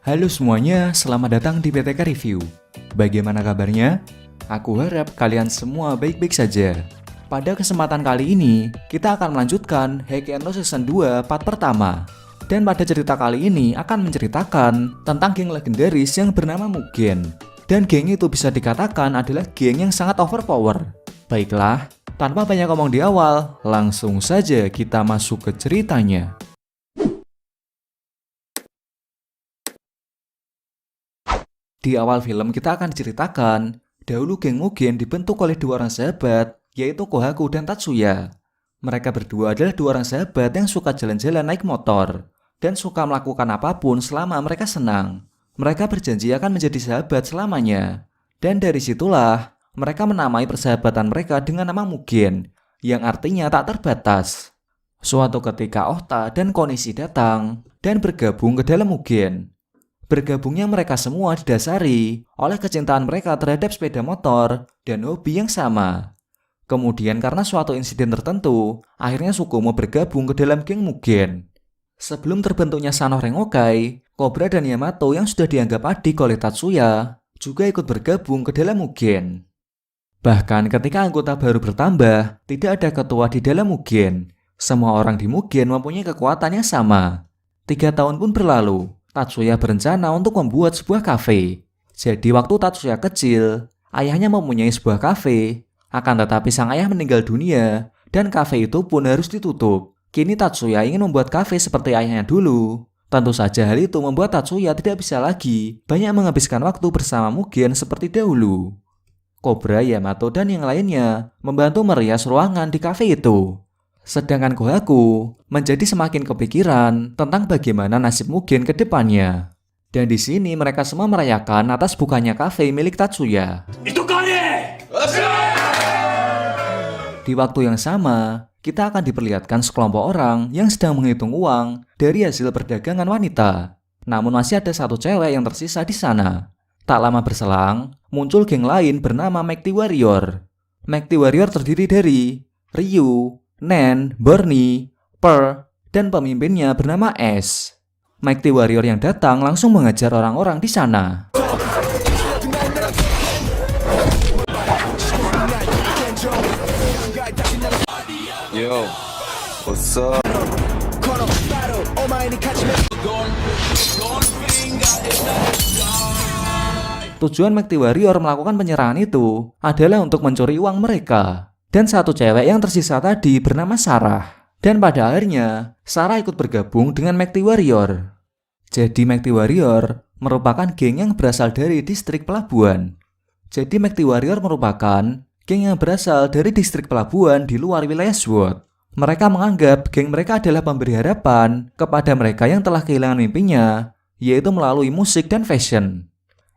Halo semuanya, selamat datang di BTK Review. Bagaimana kabarnya? Aku harap kalian semua baik-baik saja. Pada kesempatan kali ini, kita akan melanjutkan Heike no Season 2 part pertama. Dan pada cerita kali ini akan menceritakan tentang geng legendaris yang bernama Mugen. Dan geng itu bisa dikatakan adalah geng yang sangat overpower. Baiklah, tanpa banyak ngomong di awal, langsung saja kita masuk ke ceritanya. Di awal film kita akan diceritakan, dahulu geng Mugen dibentuk oleh dua orang sahabat, yaitu Kohaku dan Tatsuya. Mereka berdua adalah dua orang sahabat yang suka jalan-jalan naik motor, dan suka melakukan apapun selama mereka senang. Mereka berjanji akan menjadi sahabat selamanya. Dan dari situlah, mereka menamai persahabatan mereka dengan nama Mugen, yang artinya tak terbatas. Suatu ketika Ohta dan Konishi datang, dan bergabung ke dalam Mugen. Bergabungnya mereka semua didasari oleh kecintaan mereka terhadap sepeda motor dan hobi yang sama. Kemudian karena suatu insiden tertentu, akhirnya Tsukumo bergabung ke dalam geng Mugen. Sebelum terbentuknya Sano Rengokai, Cobra dan Yamato yang sudah dianggap adik oleh Tatsuya juga ikut bergabung ke dalam Mugen. Bahkan ketika anggota baru bertambah, tidak ada ketua di dalam Mugen. Semua orang di Mugen mempunyai kekuatan yang sama. 3 tahun pun berlalu. Tatsuya berencana untuk membuat sebuah kafe. Jadi waktu Tatsuya kecil, ayahnya mempunyai sebuah kafe. Akan tetapi sang ayah meninggal dunia, dan kafe itu pun harus ditutup. Kini Tatsuya ingin membuat kafe seperti ayahnya dulu. Tentu saja hal itu membuat Tatsuya tidak bisa lagi banyak menghabiskan waktu bersama Mugen seperti dahulu. Cobra, Yamato, dan yang lainnya membantu merias ruangan di kafe itu. Sedangkan Kohaku menjadi semakin kepikiran tentang bagaimana nasib Mugen ke depannya. Dan di sini mereka semua merayakan atas bukanya kafe milik Tatsuya. Itu kali! Di waktu yang sama, kita akan diperlihatkan sekelompok orang yang sedang menghitung uang dari hasil perdagangan wanita. Namun masih ada satu cewek yang tersisa di sana. Tak lama berselang, muncul geng lain bernama Mighty Warrior. Mighty Warrior terdiri dari Ryu, Nen, Borny, Per, dan pemimpinnya bernama S. Mighty Warrior yang datang langsung mengejar orang-orang di sana. Yo, what's up? Tujuan Mighty Warrior melakukan penyerangan itu adalah untuk mencuri uang mereka. Dan satu cewek yang tersisa tadi bernama Sarah. Dan pada akhirnya, Sarah ikut bergabung dengan Mighty Warrior. Jadi Mighty Warrior merupakan geng yang berasal dari distrik pelabuhan. Jadi Mighty Warrior merupakan geng yang berasal dari distrik pelabuhan di luar wilayah SWORD. Mereka menganggap geng mereka adalah pemberi harapan kepada mereka yang telah kehilangan mimpinya, yaitu melalui musik dan fashion.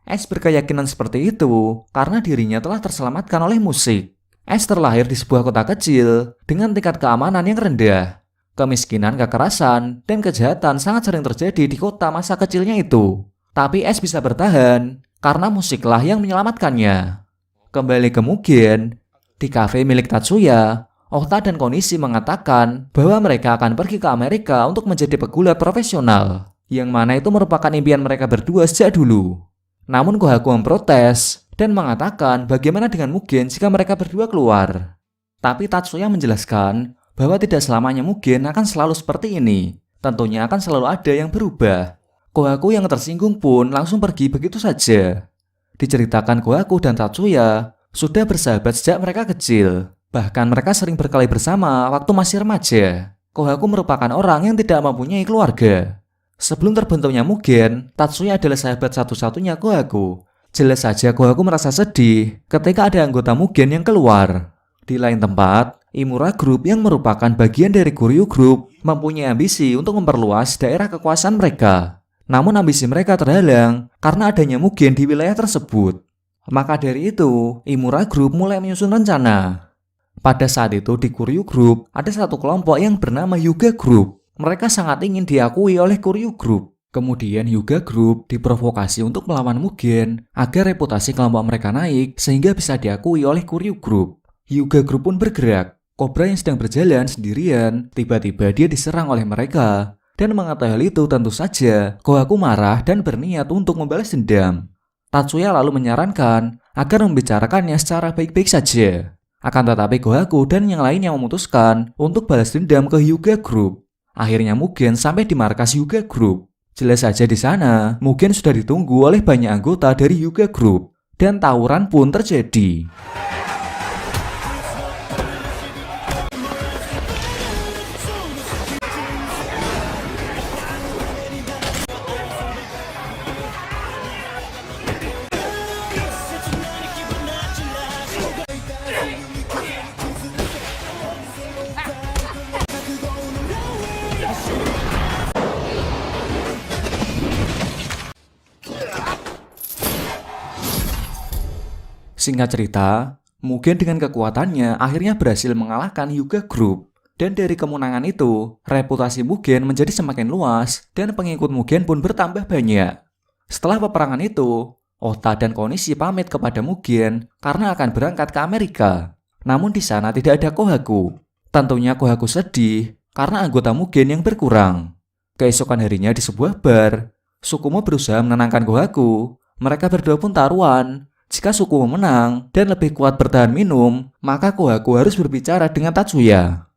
S berkeyakinan seperti itu karena dirinya telah terselamatkan oleh musik. S terlahir di sebuah kota kecil dengan tingkat keamanan yang rendah. Kemiskinan, kekerasan, dan kejahatan sangat sering terjadi di kota masa kecilnya itu. Tapi S bisa bertahan karena musiklah yang menyelamatkannya. Kembali ke Mugen, di kafe milik Tatsuya, Ohta dan Konishi mengatakan bahwa mereka akan pergi ke Amerika untuk menjadi pegulat profesional, yang mana itu merupakan impian mereka berdua sejak dulu. Namun Kohaku memprotes dan mengatakan bagaimana dengan Mugen jika mereka berdua keluar. Tapi Tatsuya menjelaskan bahwa tidak selamanya Mugen akan selalu seperti ini. Tentunya akan selalu ada yang berubah. Kohaku yang tersinggung pun langsung pergi begitu saja. Diceritakan Kohaku dan Tatsuya sudah bersahabat sejak mereka kecil. Bahkan mereka sering berkelahi bersama waktu masih remaja. Kohaku merupakan orang yang tidak mempunyai keluarga. Sebelum terbentuknya Mugen, Tatsuya adalah sahabat satu-satunya Kohaku. Jelas saja Kohaku merasa sedih ketika ada anggota Mugen yang keluar. Di lain tempat, Imura Group yang merupakan bagian dari Kuryu Group mempunyai ambisi untuk memperluas daerah kekuasaan mereka. Namun ambisi mereka terhalang karena adanya Mugen di wilayah tersebut. Maka dari itu, Imura Group mulai menyusun rencana. Pada saat itu di Kuryu Group ada satu kelompok yang bernama Hyuga Group. Mereka sangat ingin diakui oleh Kuryu Group. Kemudian Hyuga Group diprovokasi untuk melawan Mugen agar reputasi kelompok mereka naik sehingga bisa diakui oleh Kuryu Group. Hyuga Group pun bergerak. Cobra yang sedang berjalan sendirian, tiba-tiba dia diserang oleh mereka. Dan mengetahui hal itu tentu saja Kohaku marah dan berniat untuk membalas dendam. Tatsuya lalu menyarankan agar membicarakannya secara baik-baik saja. Akan tetapi Kohaku dan yang lainnya memutuskan untuk balas dendam ke Hyuga Group. Akhirnya Mugen sampai di markas Hyuga Group. Jelas saja di sana Mugen sudah ditunggu oleh banyak anggota dari Hyuga Group dan tawuran pun terjadi. Singkat cerita, Mugen dengan kekuatannya akhirnya berhasil mengalahkan Hyuga Group. Dan dari kemenangan itu, reputasi Mugen menjadi semakin luas dan pengikut Mugen pun bertambah banyak. Setelah peperangan itu, Ota dan Konishi pamit kepada Mugen karena akan berangkat ke Amerika. Namun di sana tidak ada Kohaku. Tentunya Kohaku sedih karena anggota Mugen yang berkurang. Keesokan harinya di sebuah bar, Tsukumo berusaha menenangkan Kohaku. Mereka berdua pun taruhan. Jika Tsukumo menang dan lebih kuat bertahan minum, maka Kohaku harus berbicara dengan Tatsuya.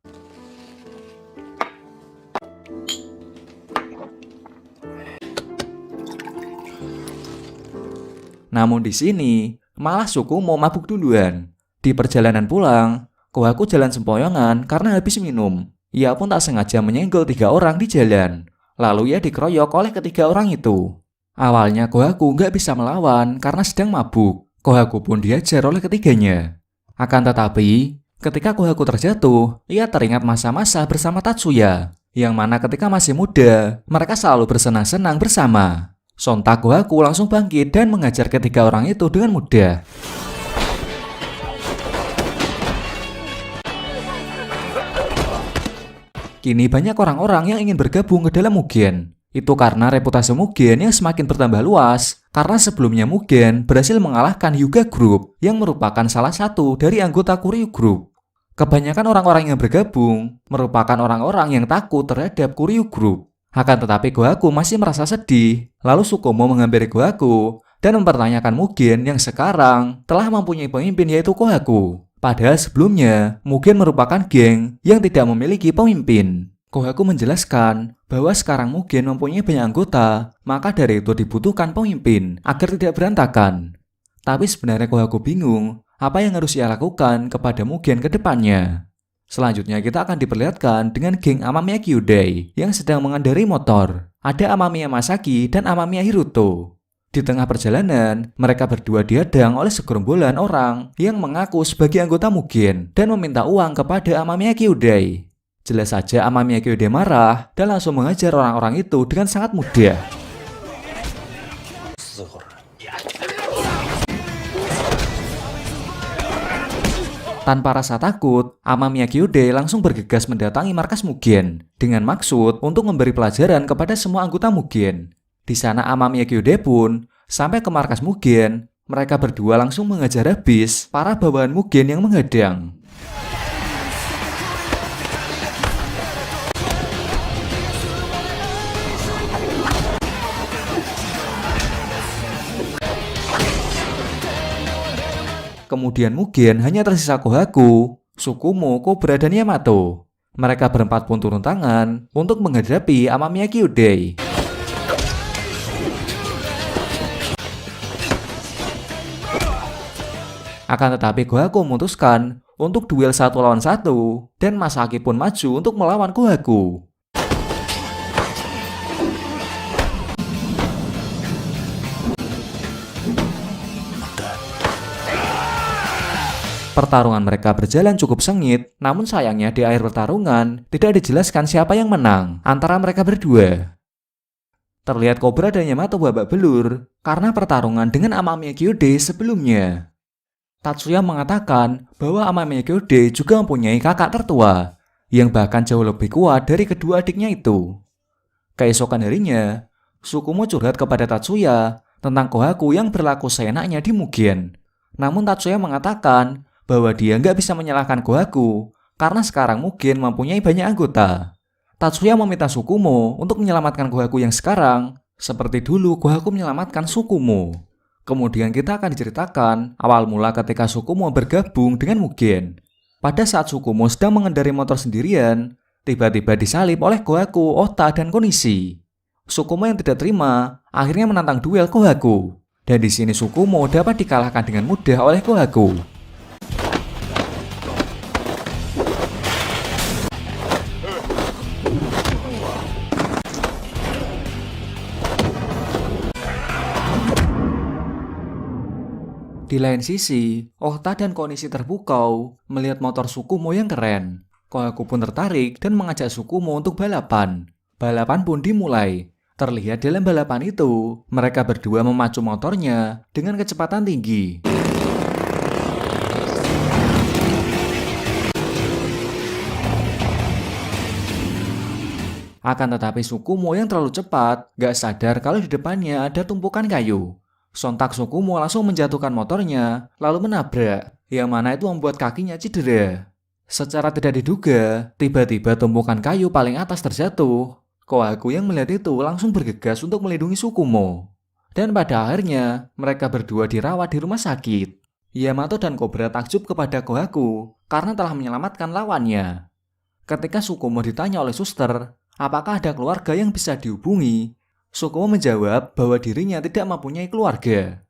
Namun di sini, malah Tsukumo mabuk duluan. Di perjalanan pulang, Kohaku jalan sempoyongan karena habis minum. Ia pun tak sengaja menyenggol 3 orang di jalan. Lalu ia dikeroyok oleh ketiga orang itu. Awalnya Kohaku nggak bisa melawan karena sedang mabuk. Kohaku pun diajar oleh ketiganya. Akan tetapi, ketika Kohaku terjatuh, ia teringat masa-masa bersama Tatsuya. Yang mana ketika masih muda, mereka selalu bersenang-senang bersama. Sontak Kohaku langsung bangkit dan mengajar ketiga orang itu dengan mudah. Kini banyak orang-orang yang ingin bergabung ke dalam Mugen. Itu karena reputasi Mugen yang semakin bertambah luas, karena sebelumnya Mugen berhasil mengalahkan Hyuga Group yang merupakan salah satu dari anggota Kuryu Group. Kebanyakan orang-orang yang bergabung merupakan orang-orang yang takut terhadap Kuryu Group. Akan tetapi Kohaku masih merasa sedih, lalu Tsukumo menghampiri Kohaku dan mempertanyakan Mugen yang sekarang telah mempunyai pemimpin yaitu Kohaku. Padahal sebelumnya Mugen merupakan geng yang tidak memiliki pemimpin. Kohaku menjelaskan bahwa sekarang Mugen mempunyai banyak anggota, maka dari itu dibutuhkan pemimpin agar tidak berantakan. Tapi sebenarnya Kohaku bingung apa yang harus ia lakukan kepada Mugen ke depannya. Selanjutnya kita akan diperlihatkan dengan geng Amamiya Kyūdai yang sedang mengendarai motor. Ada Amamiya Masaki dan Amamiya Hiruto. Di tengah perjalanan, mereka berdua dihadang oleh segerombolan orang yang mengaku sebagai anggota Mugen dan meminta uang kepada Amamiya Kyūdai. Jelas saja Amamiya Kyūdai marah dan langsung mengajar orang-orang itu dengan sangat mudah. Tanpa rasa takut, Amamiya Kyūdai langsung bergegas mendatangi markas Mugen dengan maksud untuk memberi pelajaran kepada semua anggota Mugen. Di sana Amamiya Kyūdai pun sampai ke markas Mugen. Mereka berdua langsung mengajar habis para bawahan Mugen yang menghadang. Kemudian Mugen hanya tersisa Kohaku, Tsukumo, Cobra, dan Yamato. Mereka berempat pun turun tangan untuk menghadapi Amamiya Kyūdai. Akan tetapi Kohaku memutuskan untuk duel 1 lawan 1 dan Masaki pun maju untuk melawan Kohaku. Pertarungan mereka berjalan cukup sengit, namun sayangnya di akhir pertarungan tidak dijelaskan siapa yang menang antara mereka berdua. Terlihat Cobra dan Yamato babak belur karena pertarungan dengan Amamiya Kyūdai sebelumnya. Tatsuya mengatakan bahwa Amamiya Kyūdai juga mempunyai kakak tertua yang bahkan jauh lebih kuat dari kedua adiknya itu. Keesokan harinya, Tsukumo curhat kepada Tatsuya tentang Kohaku yang berlaku seenaknya di Mugen. Namun Tatsuya mengatakan bahwa dia nggak bisa menyalahkan Kohaku karena sekarang Mugen mempunyai banyak anggota. Tatsuya meminta Sukumo untuk menyelamatkan Kohaku yang sekarang, seperti dulu Kohaku menyelamatkan Sukumo. Kemudian kita akan diceritakan awal mula ketika Sukumo bergabung dengan Mugen. Pada saat Sukumo sedang mengendarai motor sendirian, tiba-tiba disalib oleh Kohaku, Ota, dan Konishi. Sukumo yang tidak terima akhirnya menantang duel Kohaku. Dan di sini Sukumo dapat dikalahkan dengan mudah oleh Kohaku. Di lain sisi, Ota dan Konishi terpukau melihat motor Sukumo yang keren. Kohaku pun tertarik dan mengajak Sukumo untuk balapan. Balapan pun dimulai. Terlihat dalam balapan itu, mereka berdua memacu motornya dengan kecepatan tinggi. Akan tetapi Sukumo yang terlalu cepat gak sadar kalau di depannya ada tumpukan kayu. Sontak Sukumo langsung menjatuhkan motornya, lalu menabrak, yang mana itu membuat kakinya cedera. Secara tidak diduga, tiba-tiba tumpukan kayu paling atas terjatuh. Kohaku yang melihat itu langsung bergegas untuk melindungi Sukumo. Dan pada akhirnya, mereka berdua dirawat di rumah sakit. Yamato dan Cobra takjub kepada Kohaku karena telah menyelamatkan lawannya. Ketika Sukumo ditanya oleh suster, apakah ada keluarga yang bisa dihubungi, Sukumo menjawab bahwa dirinya tidak mempunyai keluarga.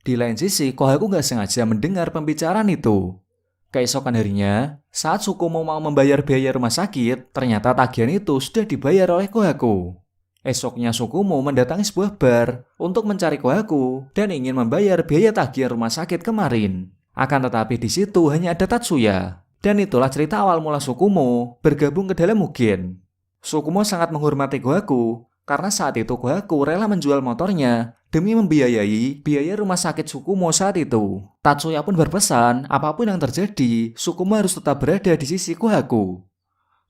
Di lain sisi, Kohaku gak sengaja mendengar pembicaraan itu. Keesokan harinya, saat Sukumo mau membayar biaya rumah sakit, ternyata tagihan itu sudah dibayar oleh Kohaku. Esoknya Sukumo mendatangi sebuah bar untuk mencari Kohaku dan ingin membayar biaya tagihan rumah sakit kemarin. Akan tetapi di situ hanya ada Tatsuya. Dan itulah cerita awal mula Sukumo bergabung ke dalam Mugen. Sukumo sangat menghormati Kohaku karena saat itu Kohaku rela menjual motornya demi membiayai biaya rumah sakit Sukumo saat itu. Tatsuya pun berpesan apapun yang terjadi, Sukumo harus tetap berada di sisi Kohaku.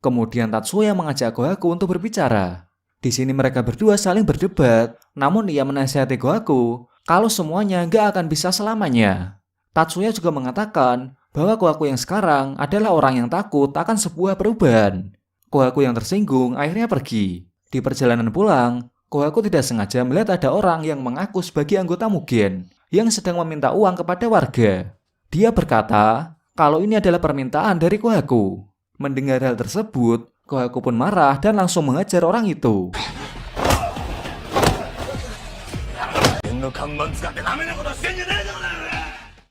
Kemudian Tatsuya mengajak Kohaku untuk berbicara. Di sini mereka berdua saling berdebat, namun ia menasihati Kohaku kalau semuanya gak akan bisa selamanya. Tatsuya juga mengatakan bahwa Kohaku yang sekarang adalah orang yang takut akan sebuah perubahan. Kohaku yang tersinggung akhirnya pergi. Di perjalanan pulang, Kohaku tidak sengaja melihat ada orang yang mengaku sebagai anggota Mugen yang sedang meminta uang kepada warga. Dia berkata kalau ini adalah permintaan dari Kohaku. Mendengar hal tersebut, Kohaku pun marah dan langsung mengejar orang itu.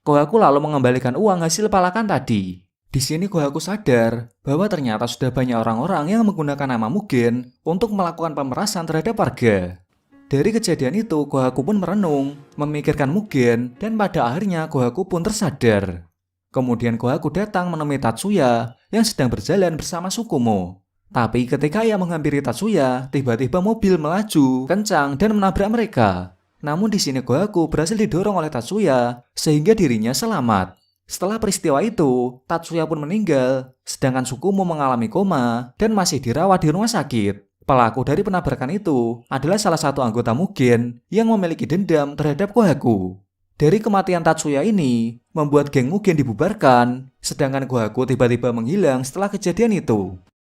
Kohaku lalu mengembalikan uang hasil palakan tadi. Di sini Kohaku sadar bahwa ternyata sudah banyak orang-orang yang menggunakan nama Mugen untuk melakukan pemerasan terhadap warga. Dari kejadian itu, Kohaku pun merenung, memikirkan Mugen, dan pada akhirnya Kohaku pun tersadar. Kemudian Kohaku datang menemui Tatsuya yang sedang berjalan bersama Sukumo. Tapi ketika ia menghampiri Tatsuya, tiba-tiba mobil melaju kencang dan menabrak mereka. Namun di sini Kohaku berhasil didorong oleh Tatsuya sehingga dirinya selamat. Setelah peristiwa itu, Tatsuya pun meninggal, sedangkan Sukumo mengalami koma dan masih dirawat di rumah sakit. Pelaku dari penabrakan itu adalah salah satu anggota Mugen yang memiliki dendam terhadap Kohaku. Dari kematian Tatsuya ini, membuat geng Mugen dibubarkan, sedangkan Kohaku tiba-tiba menghilang setelah kejadian itu.